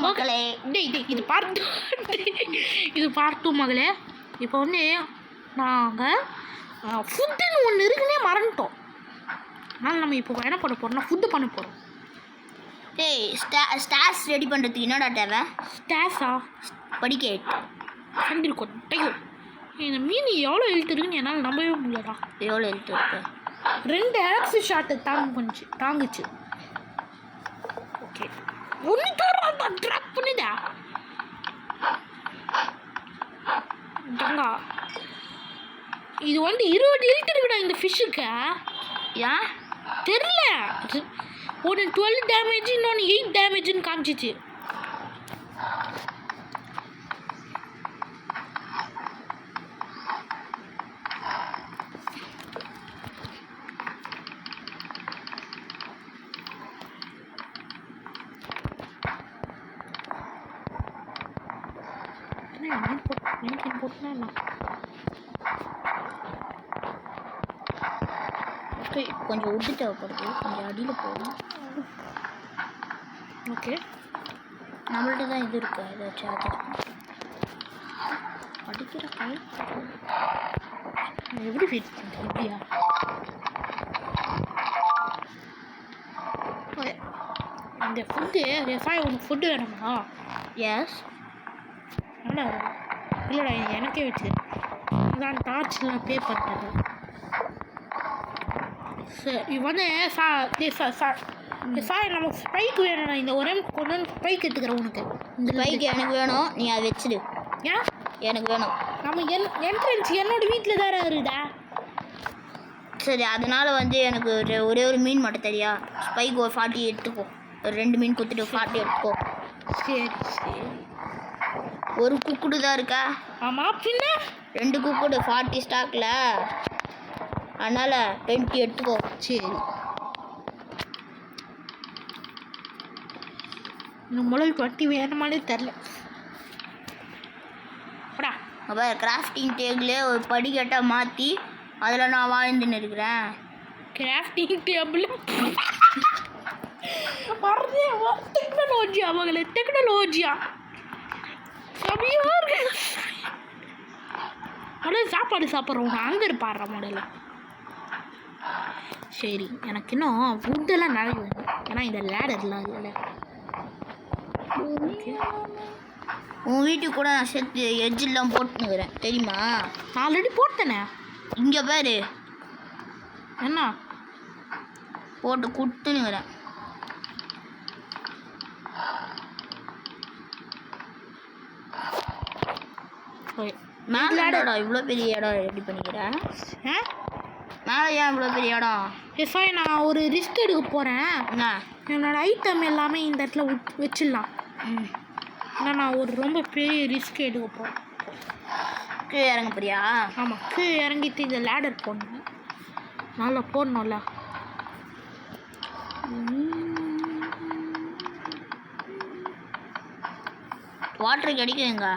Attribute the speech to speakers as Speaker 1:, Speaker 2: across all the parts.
Speaker 1: மகளே.
Speaker 2: இது பார்ட் 2 மகளே. இப்போ வந்து நாங்கள் ஃபுட்டுன்னு ஒன்று இருக்குன்னே மறந்துட்டோம். அதனால் நம்ம இப்போ என்ன பண்ண போகிறோம்னா ஃபுட்டு பண்ண போகிறோம்.
Speaker 1: டேய் ஸ்டார்ஸ் ரெடி பண்ணுறதுக்கு என்னடா தேவை?
Speaker 2: ஸ்டார்ஸா?
Speaker 1: படிக்க
Speaker 2: கண்டிருக்கோம். ஐயோ இந்த மீன் எவ்வளோ எழுத்து இருக்குன்னு என்னால் நம்பவே முடியலடா.
Speaker 1: எவ்வளோ எழுத்து இருக்கு?
Speaker 2: 2 ஆக்ஸ் ஷாட்டை தாங்குச்சு. ஓகே ஒன்று தோறான் ட்ராப் பண்ணிடா தங்கா. இது வந்து 20 எழுத்து இருக்குடா இந்த ஃபிஷ்ஷுக்கு.
Speaker 1: ஏன்
Speaker 2: தெரில. ஒன்று 12 டேமேஜ், இன்னொன்று 8 டேமேஜ்னு காமிச்சிச்சு.
Speaker 1: கொஞ்சம் உட்டு தேவைப்படுது, கொஞ்சம் அடியில் போகும்.
Speaker 2: ஓகே
Speaker 1: நம்மள்ட்ட தான் இது இருக்கு, ஏதாச்சும் அது அடிக்கிற கை
Speaker 2: எப்படி ஃபீட் பண்ணுறேன் இப்படியா? இந்த ஃபுட்டு உனக்கு ஃபுட்டு வேணுமா?
Speaker 1: எஸ்.
Speaker 2: என்ன இல்லைடா இது எனக்கே வச்சு நான் டார்ச்லாம் பே பண்ணுறது. சரி இது வந்து நம்ம ஸ்பைக் வேணும்ண்ணா. இந்த ஒரே கொஞ்சம் ஸ்பைக் எடுத்துக்கிறேன் உனக்கு.
Speaker 1: இந்த ஸ்பைக் எனக்கு வேணும், நீ அதை வச்சுடு.
Speaker 2: ஏன்
Speaker 1: எனக்கு வேணும்?
Speaker 2: நம்ம என்ட்ரன்ஸ் என்னோட வீட்டில் தான் இருக்குதா.
Speaker 1: சரி அதனால் வந்து எனக்கு ஒரே ஒரு மீன் மட்டும் தெரியா. ஸ்பைக் ஒரு 40 எடுத்துக்கோ. ஒரு 2 மீன் கொடுத்துட்டு 40 எடுத்துக்கோ.
Speaker 2: சரி சரி.
Speaker 1: ஒரு குக்குடு தான் இருக்கா?
Speaker 2: ஆமாம் பின்ன
Speaker 1: 2 குக்குடு 40 ஸ்டாக்கில், அதனால் 20 எடுத்துக்கோ.
Speaker 2: சரி எனக்கு முதல் 20 வேணுமானே தெரில. அடா
Speaker 1: அப்போ கிராஃப்டிங் டேபிளே ஒரு படிக்கட்டாக மாற்றி அதில் நான் வாழ்ந்துன்னு இருக்கிறேன்.
Speaker 2: கிராஃப்டிங் டேபிள் வரதே டெக்னாலஜியா மகளே, டெக்னாலஜியா சமையாக இருக்கு. அவ்வளோ சாப்பாடு சாப்பிட்றவங்க அங்கே இருப்பாடுற மாடல. சரி எனக்கு இன்னும் ஃபுட்டெல்லாம் நிறைய வேணும், ஏன்னா இந்த லேடர்லாம் இல்லை. ஓகே
Speaker 1: உன் வீட்டுக்கு கூட நான் சேர்த்து எட்ஜெல்லாம் போட்டுனுக்கிறேன் தெரியுமா?
Speaker 2: நான் ஆல்ரெடி போட்டேனே.
Speaker 1: இங்கே பாரு
Speaker 2: என்ன
Speaker 1: போட்டு கொடுத்துனுக்கிறேன். மேலே இவ்வளோ பெரிய இடம் ரெடி பண்ணிக்கிறேன். மேலே ஏன் இவ்வளோ பெரிய இடம்?
Speaker 2: சாய் நான் ஒரு ரிஸ்க் எடுக்க போகிறேன்.
Speaker 1: என்ன?
Speaker 2: என்னோடய ஐட்டம் எல்லாமே இந்த இடத்துல வச்சிடலாம். ஏன்னா நான் ஒரு ரொம்ப பெரிய ரிஸ்க் எடுக்க போகிறேன்.
Speaker 1: கீழே இறங்க போறியா?
Speaker 2: ஆமாம் கீழே இறங்கிட்டு இந்த லேடர் போடணும். நல்லா போடணும்ல.
Speaker 1: வாட்டர் கிடைக்குதுங்க.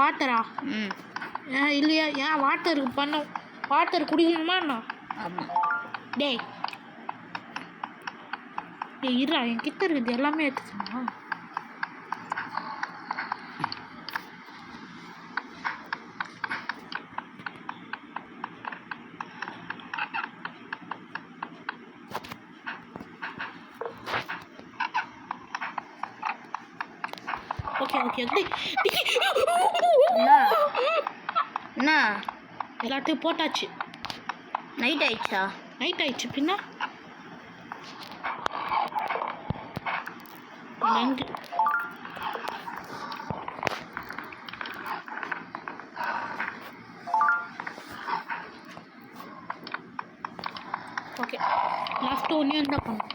Speaker 2: வாட்டரா? இல்லையா? ஏன் வாட்டருக்கு வாட்டர் குடிக்கணுமா என்ன?
Speaker 1: ஆமாம்.
Speaker 2: டேய் இருடா, என் கிட்ட இருக்குது எல்லாமே எடுத்துக்கணுமா? Okay okay.
Speaker 1: என்ன
Speaker 2: எல்லாத்தையும் போட்டாச்சு.
Speaker 1: நைட் ஆயிடுச்சா?
Speaker 2: நைட் ஆயிடுச்சு பின்ன நன்றி. ஓகே லாஸ்ட் ஒன்றையும் தான் பண்ணும்.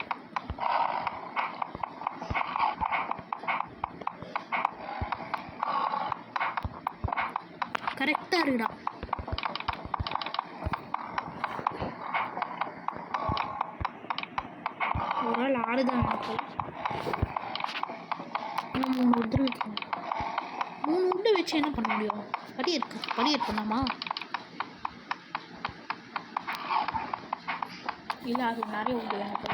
Speaker 2: கரெக்டாக இருக்குடா. ஒரு நாள் ஆடுதான் எனக்கு. இன்னும் 3 உட்டு வைக்கணும். 3 உட்டு வச்சு என்ன பண்ண முடியும்? படி இருக்கணுமா? இல்லை அது நிறைய உண்டு எனக்கு.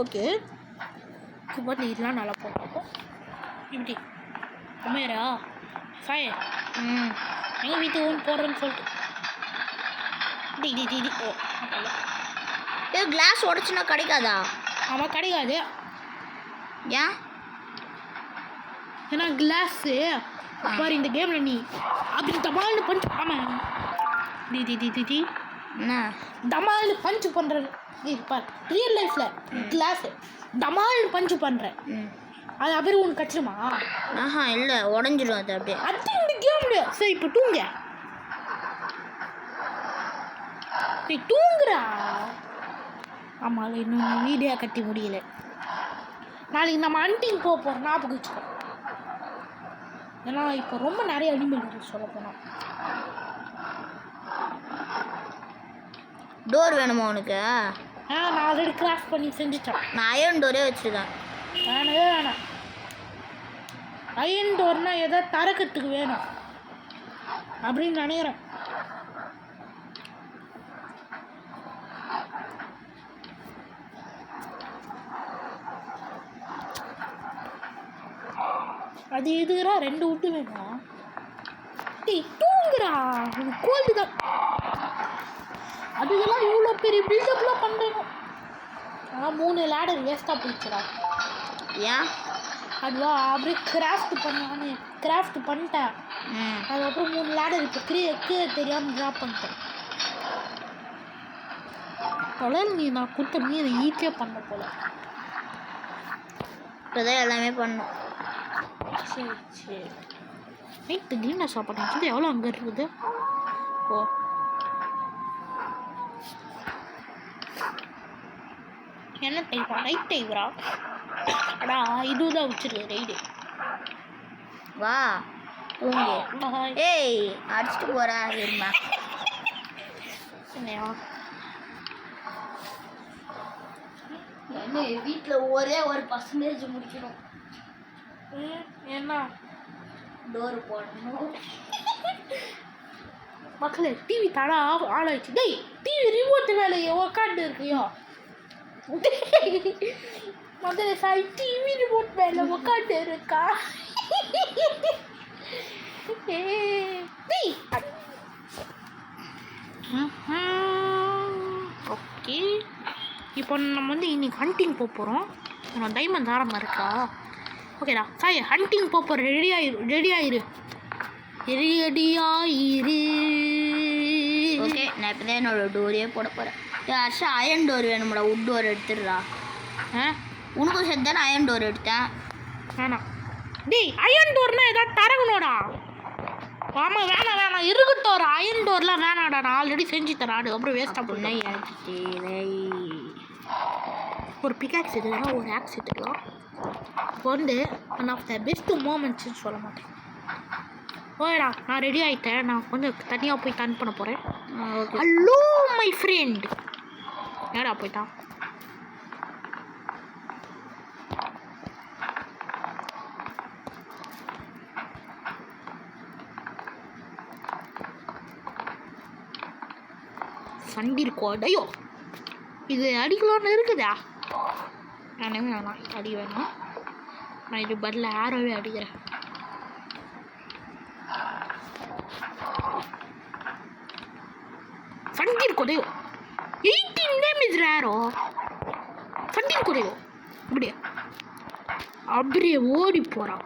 Speaker 2: ஓகே இப்போ இதெல்லாம் நல்லா போட்டோம் இப்படி உண்மையரா ஃபயர் எங்கள் வீட்டு ஓன் போடுறேன்னு சொல்லிட்டு டி ஓ
Speaker 1: ஏ கிளாஸ் உடச்சுனா கிடைக்காதா?
Speaker 2: ஆமாம் கிடைக்காது.
Speaker 1: ஏன்?
Speaker 2: ஏன்னா கிளாஸு பாரு இந்த கேமில் நீ அப்படி தமால்னு பஞ்ச் ஆமாம் டி
Speaker 1: என்ன
Speaker 2: தமால்னு பஞ்சு பண்ணுறது பாரு ரியல் லைஃப்பில் கிளாஸு தமால்னு பஞ்சு பண்ணுறேன் அது அப்படியே உனக்கு கச்சிருமா?
Speaker 1: ஆஹா இல்லை உடஞ்சிரும் அது அப்படியே.
Speaker 2: அது இந்த கேம் சரி இப்போ தூங்க நீ தூங்குறா. ஆமாம் இன்னும் வீடியோ கட்டி முடியல. நாளைக்கு நம்ம ஹண்டிங் போக போகிறோம் ஞாபகம் வச்சுக்கோ. ஏன்னா இப்போ ரொம்ப நிறைய அனிமல் இருக்குது சொல்ல போனால்.
Speaker 1: டோர் வேணுமா உனக்கு?
Speaker 2: நான் ஆல்ரெடி கிராஃப்ட் பண்ணி செஞ்சுட்டேன்.
Speaker 1: நான் அயர்ன் டோரே வச்சுருக்கேன்.
Speaker 2: வேணவே வேணாம். அயர்ன் டோர்னால் எதாவது திறக்கிறதுக்கு வேணும் அப்படின்னு நினைக்கிறேன். அது எதுக்குறா 2 விட்டு வேணும்? தூங்குறா கோல்டு தான். அதுக்கெல்லாம் இவ்வளோ பெரிய பில்டப்லாம் பண்ணுறேன். ஆனால் 3 லேடர் வேஸ்ட்டாக போயிடுச்சுடா.
Speaker 1: ஏன்?
Speaker 2: அதுவா அப்படியே கிராஃப்ட் பண்ணிட்டேன். அதுக்கப்புறம் 3 லேடர் இப்போ கீழே தெரியாமல் ட்ராப் பண்ணிட்டேன். தொழில் நீ நான் கொடுத்த நீ அதை ஈஸியாக பண்ண போல.
Speaker 1: இப்போதான் எல்லாமே பண்ணும்.
Speaker 2: சரி நைட்டு திடீர்னு சாப்பிட்றேன். எவ்வளோ அங்கே இருக்குது? ஓ என்ன டைப்பா? நைட் டைவரா? அடா இதுதான் வச்சிருக்கு ரைடு.
Speaker 1: வா தூங்கு. ஏய் அடிச்சுட்டு போறா இருமா.
Speaker 2: என்னையா
Speaker 1: என்ன வீட்டில் ஒரே ஒரு % முடிக்கணும்.
Speaker 2: என்ன
Speaker 1: டோர் போடணும்.
Speaker 2: மக்களே டிவி தடா ஆளாயிடுச்சு. டேய் டிவி ரிமோட் வேலையை உக்காண்டு இருக்கியோ முதல்ல சாய் டிவி ரிமோட் வேலை உக்காண்டு இருக்கா? ஓகே இப்போ நம்ம வந்து இன்னைக்கு ஹண்டிங் போக போகிறோம். நான் டைமண்ட் தாரமாக இருக்கா? ஓகேடா சாய் ஹண்டிங் போக ரெடி ஆயிரு.
Speaker 1: ஓகே நான் இப்போ தான் என்னோட டோரே போட போகிறேன். ஹர்ஷா அயன் டோர் வேணும்டா. உட் டோர் எடுத்துடுறா. உனக்கும் சேர்த்து தானே அயன் டோர் எடுத்தேன்.
Speaker 2: வேணாம் டேய் அயன் டோர்னால் ஏதாவது தரங்கணும்டா. ஆமாம் வேணாம் இருக்கட்டும். ஒரு அயன் டோர்லாம் வேணாடா. நான் ஆல்ரெடி செஞ்சு தரேன். அதுக்கப்புறம் வேஸ்ட்டாக பண்ணேன்.
Speaker 1: எனக்கு தேவை
Speaker 2: ஒரு பிகாக்ஸ் எடுக்கலாம், ஒரு ஆக்ஸ் எடுக்கலாம். இப்போ வந்து ஒன் ஆஃப் த பெஸ்ட் மூமெண்ட்ஸ்ன்னு சொல்ல மாட்டேன். ஓகேடா நான் ரெடி ஆகிட்டேன். நான் கொஞ்சம் தனியாக போய் டர்ன் பண்ண போகிறேன்.
Speaker 1: ஓகே.
Speaker 2: Hello my friend. ஏடா போயிட்டான்? சண்டி இருக்கோம். ஐயோ இது அடிக்கலான்னு இருக்குதா? வேணவே வேணாம். அடி வேணாம். நான் இது பதில் ஆரோவே அடிக்கிறேன். சண்டி இருக்கோதையோ 18 டேமேஜ் ரேரோ. சண்டி இருக்கோதையோ அப்படியே ஓடி போகிறான்.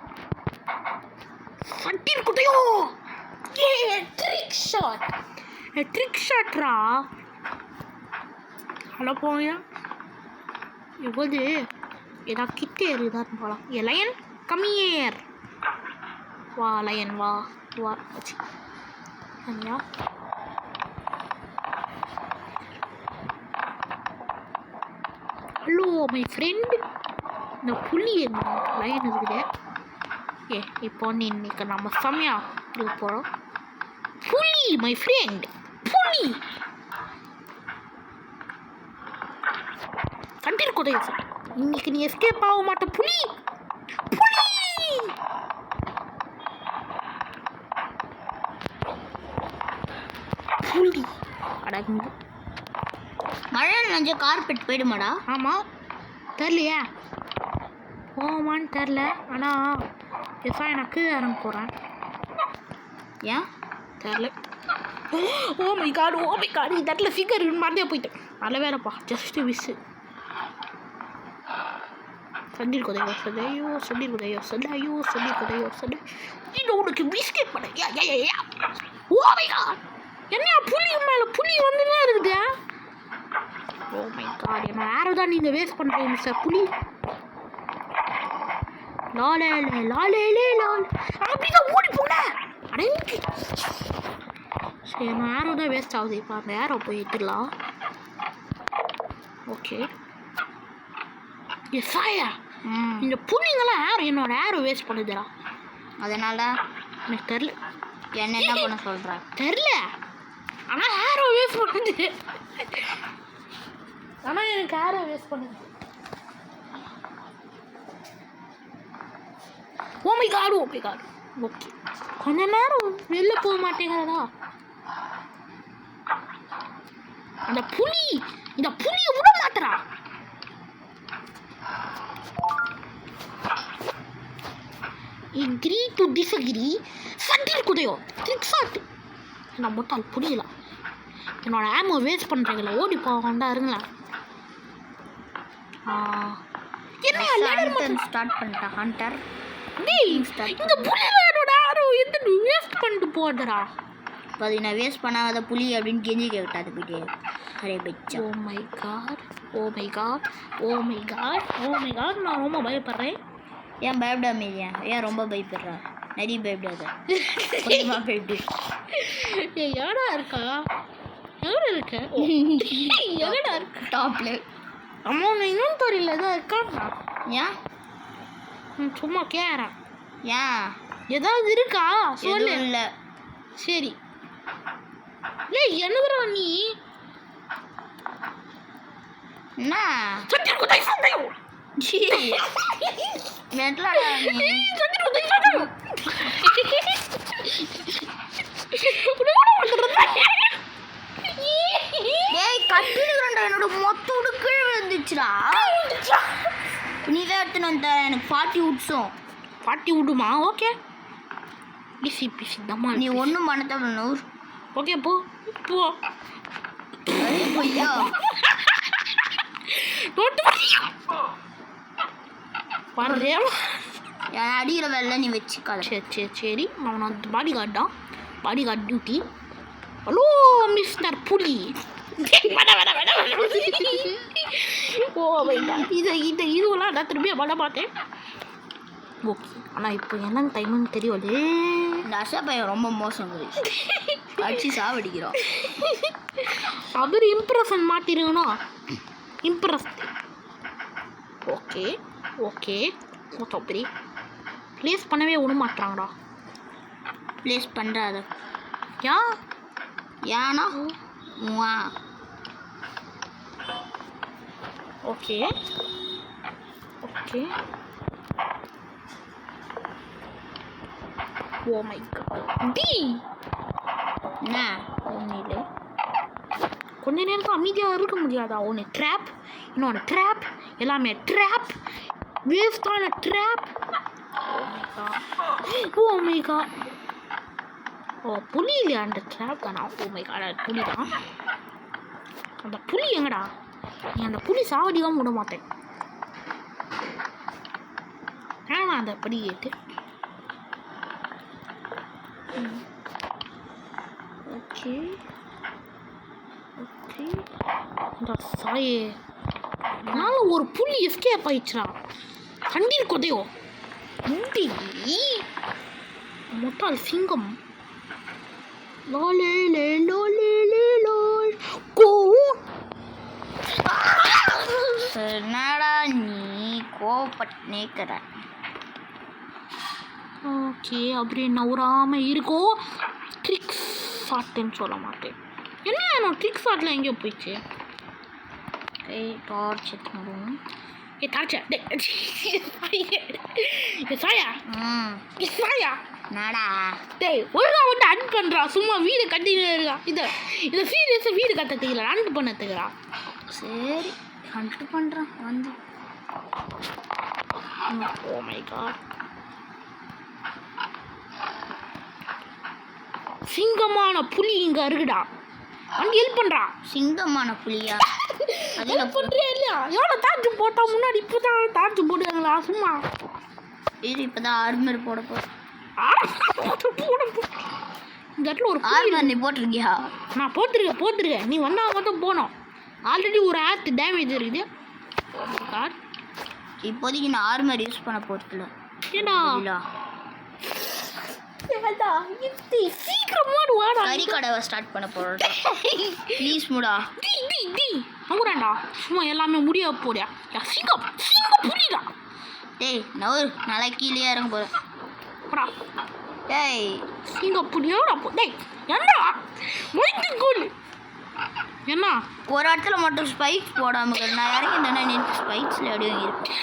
Speaker 2: சண்டி இருக்கோதையோ ட்ரிக் ஷாட்ரா. ஹலோ போயா எவ்வளவு ஏதாவது கிட்டே இருக்குதான்னு போகலாம். ஏ லயன் கம்மியர் வா. லயன் வா வச்சு ஐயா ஹலோ மை ஃப்ரெண்ட். இந்த புலி என்ன லயன் இருக்குது. இப்போ இன்னைக்கு நம்ம செம்மையா இருக்க போகிறோம். புலி மை ஃப்ரெண்ட் புலி. கண்டிருக்கோதே இன்னைக்கு நீ எஸ்கேப் ஆக மாட்ட புலி. புலி அடங்கு.
Speaker 1: மழை நஞ்ச கார்பெட் போயிடுமாடா?
Speaker 2: ஆமாம் தெரியலையா போமான்னு தெரில. ஆனால் எஸ்ஸா எனக்கு இறங்க போகிறேன்.
Speaker 1: ஏன்
Speaker 2: தெரில. ஓ மை காட் இந்த இடத்துல ஃபிகர் மறந்தே போயிட்டேன். நல்ல வேலைப்பா, ஜஸ்ட் மிஸ்ஸு. சொல்லியிருக்கோதையோ சொல்லு இது உனக்கு பிஸ்கெட் பண்ண. ஓ மை காட், என்ன புலி மேலே புலி வந்துதான் இருக்குது. ஓ மை காட், என்ன யாரோ தான் நீங்கள் வேஸ்ட் பண்ணுறீங்க மிஸ்டர் புலி. லாலே அப்படிதான் ஓடி போன. அடங்கி சரி, நான் யாரோ தான் வேஸ்ட் ஆகுது. இப்போ அந்த யாரோ போய் எடுத்துடலாம். ஓகே சாயா, இந்த புள்ளிங்கெல்லாம் யாரும் என்னோட யாரும் வேஸ்ட் பண்ணுதுடா.
Speaker 1: அதனால
Speaker 2: எனக்கு தெரில
Speaker 1: என்ன பண்ண சொல்கிறேன்
Speaker 2: தெரில. ஆனால் யாரோ வேஸ்ட் பண்ணுது. ஆனால் எனக்கு யாரோ வேஸ்ட் பண்ணுது. ஓ மை காட் ஓகே, கொஞ்ச நேரம் வெளில போக மாட்டேங்கிறதா அந்த புலி. இந்த புலியை விட மாட்டறா. agree to disagree. சண்டிருக்குதையோ ட்ரிக் ஷாட். நான் முட்டாள் புரியல. என்னோட ஆமோ வேஸ்ட் பண்ணுறீங்களா? ஓடி போகண்டா இருங்களா. என்ன
Speaker 1: ஸ்டார்ட் பண்ணிட்டேன் ஹண்டர்.
Speaker 2: இந்த புலியை என்னோட ஆரோ எந்த வேஸ்ட் பண்ணிட்டு போடுறா.
Speaker 1: இப்போ அதை நான் வேஸ்ட் பண்ணாத புலி அப்படின்னு கெஞ்சி கேட்டாது போயிட்டு. Array Bachcha,
Speaker 2: O my God நான் ரொம்ப பயப்படுறேன்.
Speaker 1: ஏன் பயப்படாம ஏன் ரொம்ப பயப்படுறா? நிறைய பயப்படாத. பயப்படு.
Speaker 2: ஏடா இருக்கா? எங்கடா இருக்க? எங்கடா இருக்க?
Speaker 1: டாப்ல.
Speaker 2: அம்மா நான் இன்னும் தெரியல தான் இருக்கா.
Speaker 1: ஏன்
Speaker 2: சும்மா கேறேன்.
Speaker 1: ஏன்
Speaker 2: ஏதாவது இருக்கா சொல்லு.
Speaker 1: இல்லை
Speaker 2: சரி. என்னதுடா நீ?
Speaker 1: என்ன என்னோட மொத்த உடுக்கு வந்துச்சுடா. நீதான் எடுத்துன்னு வந்த. எனக்கு 40 உட்ஸும்
Speaker 2: 40 விடுமா? ஓகே பிசி தம்மா.
Speaker 1: நீ ஒன்றும் பண்ண
Speaker 2: ஓகே போ
Speaker 1: பொய்யா என் அடிக்கிற வேலை நீ வச்சுக்காத.
Speaker 2: சரி அவன் அந்த பாடி கார்ட் டியூட்டி. ஹலோ மிஸ்டர் புலி. ஓ இதுவெல்லாம் நான் திரும்பியா பண்ண மாட்டேன். ஓகே ஆனால் இப்போ என்னன்னு டைமுன்னு தெரியாது.
Speaker 1: இந்த அசா பையன் ரொம்ப மோசம் அடிச்சு சாவடிக்கிறோம்.
Speaker 2: அவர் இம்ப்ரெஷன் மாட்டிருக்கணும். இம்ப்ரெஸ். ஓகே மொத்தப்பரி ப்ளேஸ் பண்ணவே விட மாட்டாங்கடா.
Speaker 1: ப்ளேஸ் பண்ணுறாத
Speaker 2: ஏன்னா
Speaker 1: வா.
Speaker 2: ஓகே ஓ மை காட் டி.
Speaker 1: என்ன
Speaker 2: ஒன்றும் இல்லை. கொஞ்ச நேரம் அமைதியாக இருக்க முடியாதா? ஒன்று ட்ராப், இன்னொன்று ட்ராப், எல்லாமே ட்ராப், வேஸ்டான ட்ராப். ஓ மை காட் புலி இல்லையா அந்த ட்ராப் தானா? ஓ மை காட் புலி தான். அந்த புலி எங்கடா? நீ அந்த புலி சாவடிக்காம விட மாட்டேன். ஆனால் அந்த படி ஏற்று. ஓகே இந்த சாயே நான் ஒரு புள்ளி எஸ்கேப் ஆயிடுச்சுடா. கண்டில் கொதையோ முட்டாள் சிங்கம்.
Speaker 1: என்னடா நீ கோவப்பட்டு நேக்கிற?
Speaker 2: ஓகே அப்படி நவுறாம இருக்கோ. ட்ரிக்ஸ் ஷாட்டுன்னு சொல்ல மாட்டேன். என்ன நான் ட்ரிக்ஸ் ஷாட்டில் எங்கேயோ போயிடுச்சு.
Speaker 1: டார்ச் எடுத்துடும்.
Speaker 2: டார்ச்சா சாயா சாயா
Speaker 1: நாடா
Speaker 2: டேய் ஒழுங்கா வந்து அன் பண்ணுறா. சும்மா வீடு கட்டின்னு இருக்கா. இதை சீரியஸாக வீடு கட்ட தெரியல அன் பண்ண தெரியலா.
Speaker 1: சரி கண்டு பண்ணுறான் வந்து
Speaker 2: ஓ மை காட். சிங்கமான புலி இங்க இருக்குடா. வண்டி ஹெல்ப் பண்றா.
Speaker 1: சிங்கமான புலியா?
Speaker 2: ஹெல்ப் பண்றியா இல்லையா? எவ்வளோ தார்த்து போட்டா முன்னாடி இப்போதான் தார்த்து போடுவாங்களா சும்மா?
Speaker 1: இது இப்போதான் ஆர்மர் போட போகிறேன்.
Speaker 2: இந்த இடத்துல ஒரு
Speaker 1: ஆர்மர் நீ போட்டிருக்கியா?
Speaker 2: நான் போத்திருக்கேன். நீ வந்தால் மட்டும் போனோம். ஆல்ரெடி ஒரு ஆர்த் டேமேஜ் இருக்குது.
Speaker 1: இப்போதைக்கு நான் ஆர்மர் யூஸ் பண்ண போகிறதில்ல.
Speaker 2: ஏடா சீக்கிரமா வாடா.
Speaker 1: கறி கடைவை ஸ்டார்ட் பண்ண போகிறோம். ப்ளீஸ் முடா.
Speaker 2: அவராண்டா சும்மா எல்லாமே முடிய போடியா. சிங்கம் புரியுதா?
Speaker 1: டேய் நவர் நல்லா கீழே இறங்க போகிறேன். டேய்
Speaker 2: சிங்கம் புரியோடா போ. டேய் என்னடா வைத்துக்கோள். என்ன
Speaker 1: ஒரு இடத்துல மட்டும் ஸ்பைக்ஸ் போடாமல் நான் இறங்கிட்டேன்னா நீ ஸ்பைக்ஸில் எப்படி இருக்கும்?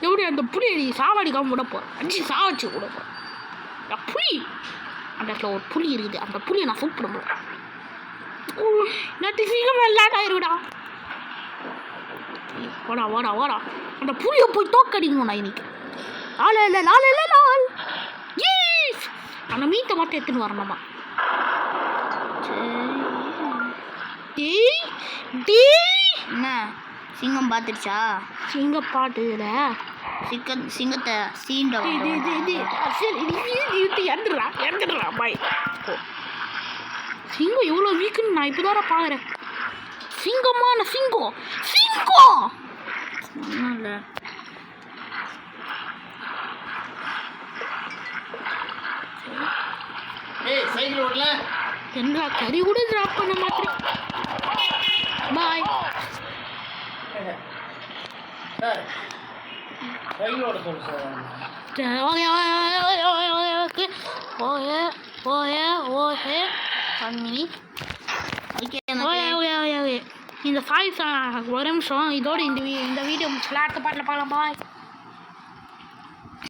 Speaker 2: எப்படி அந்த புளி அடி சாவடிக்காம விடப்போ அடிச்சு சாவச்சு விடப்போ. புளி அந்த இடத்துல ஒரு புளி இருக்குது. அந்த புளியை நான் சூப்பிட போகிறேன். நேற்று சீக்கிரம் விளையாட் ஆயிருடா. வாடா அந்த புளியை போய் தோக்கடிக்கணும் நான் இன்னைக்கு. லால் ஏஸ் அந்த மீட்டை மட்டும் எடுத்துன்னு வரணுமா?
Speaker 1: என்ன சிங்கம் பார்த்துருச்சா?
Speaker 2: சிங்கம் பாட்டுல
Speaker 1: சிங்கத்தை சீண்ட
Speaker 2: இறந்துடுறா பாய். சிங்கம் எவ்வளோ வீக்குன்னு நான் இப்போ தான் பார்க்குறேன். சிங்கமான சிங்கம்
Speaker 1: ஒன்றும் இல்லை.
Speaker 2: என்ன கறி கூட ட்ராப் பண்ண மாதிரி. பாய். இந்த 5 ஒரு நிமிஷம் இதோட இந்த வீடியோ முடிச்சு அடுத்த பாட்டில் பார்க்கலாம். பாய்.